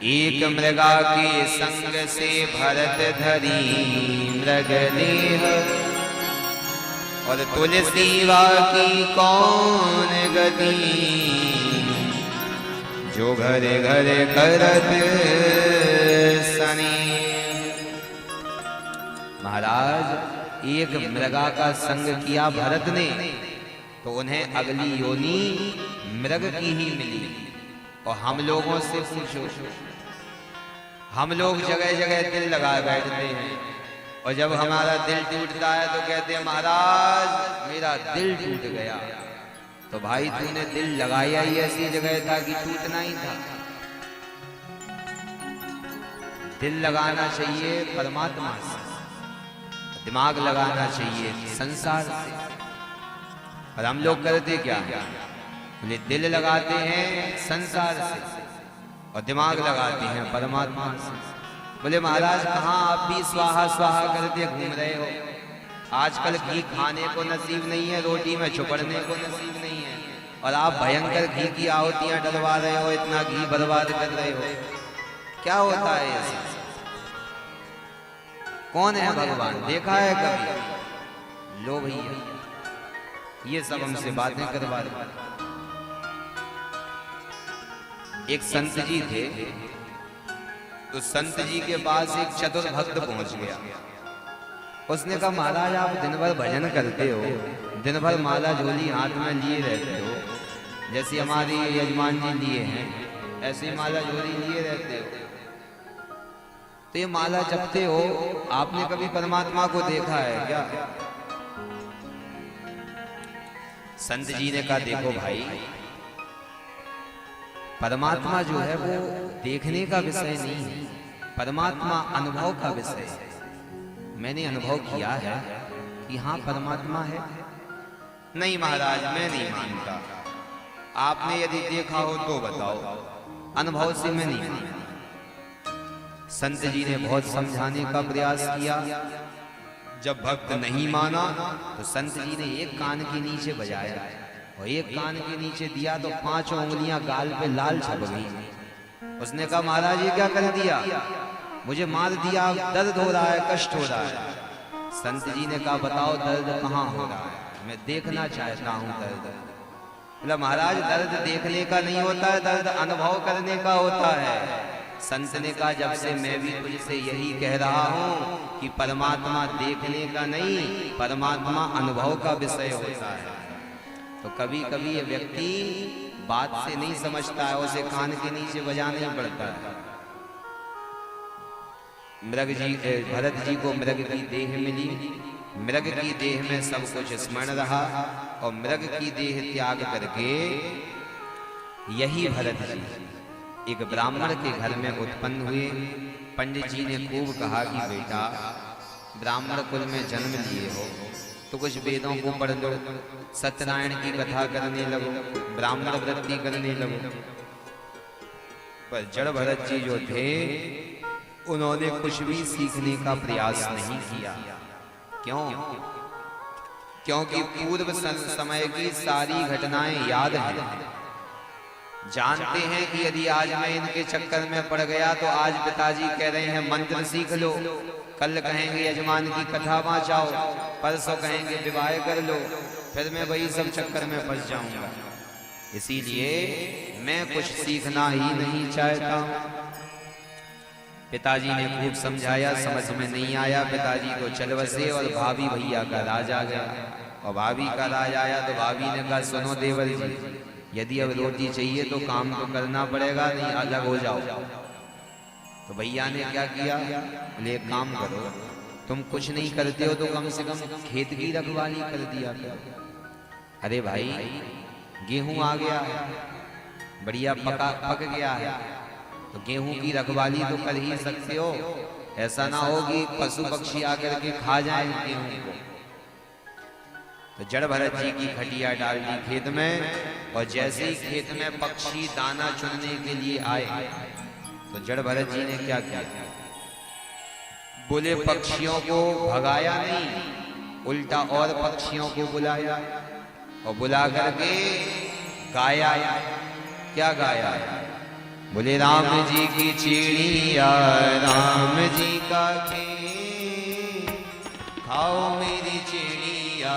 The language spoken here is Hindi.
एक मृगा के संग से भरत धरी मृग देह, और तुलसी की कौन गति, जो घरे घरे करत सनी। महाराज एक मृगा का संग किया भरत ने, तो उन्हें अगली योनि मृग की ही मिली। और हम लोगों से पूछो, हम लोग जगह जगह दिल लगाए बैठते हैं, और जब हमारा दिल टूटता है तो कहते हैं महाराज मेरा दिल टूट गया। तो भाई तूने दिल लगाया ही ऐसी जगह था कि टूटना ही था। दिल लगाना चाहिए परमात्मा से, दिमाग लगाना चाहिए संसार से। और हम लोग करते क्या है, दिल लगाते हैं संसार से और दिमाग लगाते हैं परमात्मा से। बोले महाराज कहाँ आप भी स्वाहा स्वाहा करते घूम रहे हो। आजकल घी खाने को नसीब नहीं है, रोटी में छुपड़ने को नसीब नहीं है, और आप भयंकर घी की आहुतियां डलवा रहे हो, इतना घी बर्बाद कर रहे हो। क्या होता है ऐसा? कौन है भगवान, देखा है कभी? लो भैया ये सब हमसे बातें करवा रहे। एक संत जी थे, तो संत जी के पास एक चतुर भक्त पहुंच गया। उसने कहा महाराज आप दिन भर भजन करते हो, दिन भर माला झोली हाथ में लिए रहते हो, जैसे हमारी यजमान जी लिए हैं ऐसे ही माला झोली लिए रहते हो, तो ये माला जपते हो, आपने कभी परमात्मा को देखा है क्या? संत जी ने कहा देखो भाई, परमात्मा जो है वो देखने का विषय नहीं है, परमात्मा अनुभव का विषय है। मैंने अनुभव किया है कि हाँ परमात्मा है। नहीं महाराज मैं नहीं मानता, आपने यदि देखा हो तो बताओ, अनुभव से मैं नहीं मानता। संत जी ने बहुत समझाने का प्रयास किया। जब भक्त नहीं माना तो संत जी ने एक कान के नीचे बजाया और एक कान के नीचे दिया तो 5 उंगलियां गाल पे लाल छप गई। उसने कहा महाराज ये क्या कर दिया, मुझे मार दिया, दर्द हो रहा है, कष्ट हो रहा है। संत जी ने कहा बताओ दर्द कहाँ हो रहा है, मैं देखना चाहता हूँ दर्द। बोला महाराज दर्द देखने का नहीं होता है, दर्द अनुभव करने का होता है। संत ने कहा जब से मैं भी तुझसे यही कह रहा हूँ कि परमात्मा देखने का नहीं, परमात्मा अनुभव का विषय होता है। तो कभी कभी ये व्यक्ति बात से नहीं समझता है, उसे कान के नीचे बजाना ही पड़ता है। मृग जी भरत जी को मृग की देह मिली, मृग की देह में सब कुछ स्मरण रहा, और मृग की देह त्याग करके यही भरत जी एक ब्राह्मण के घर में उत्पन्न हुए। पंडित जी ने खूब कहा कि बेटा ब्राह्मण कुल में जन्म लिए हो तो कुछ वेदों को पढ़ लो, सत्यनारायण की कथा करने लगो, ब्राह्मण वृत्ति करने लगो। पर जड़ भरत जी जो थे उन्होंने कुछ भी सीखने का प्रयास नहीं किया। क्यों? क्योंकि पूर्व समय की सारी घटनाएं याद हैं। जानते हैं कि यदि आज मैं इनके चक्कर में पड़ गया तो आज पिताजी कह रहे हैं मंत्र सीख लो, कल कहेंगे यजमान की कथा वाचाओ, परसों कहेंगे विवाह कर लो, फिर मैं वही सब चक्कर में फंस जाऊंगा। इसीलिए मैं कुछ सीखना ही नहीं चाहता। पिताजी ने खूब समझाया, समझ में नहीं आया। पिताजी को चल बसे और भाभी भैया का राज आ गया। और भाभी का राज आया तो भाभी ने कहा सुनो देवर जी, यदि अब रोटी चाहिए तो काम तो करना पड़ेगा, नहीं अलग हो जाओ। तो भैया ने क्या किया, बोले एक काम करो, तुम कुछ नहीं करते हो तो कम से कम खेत की रखवाली कर दिया करो। अरे भाई गेहूं आ गया है, बढ़िया पक गया है, तो गेहूं की रखवाली तो कर ही सकते हो। ऐसा ना हो कि पशु पक्षी आकर के खा जाए गेहूं को। तो जड़ भरत जी की खटिया डाल दी खेत में, और जैसे ही खेत में पक्षी दाना चुनने के लिए आए तो जड़ भरत जी ने क्या किया, बोले पक्षियों को भगाया नहीं, उल्टा और पक्षियों को बुलाया, और बुला करके गाया। क्या गाया? बोले राम जी की चिड़िया राम जी का खेल, खाओ मेरी चिड़िया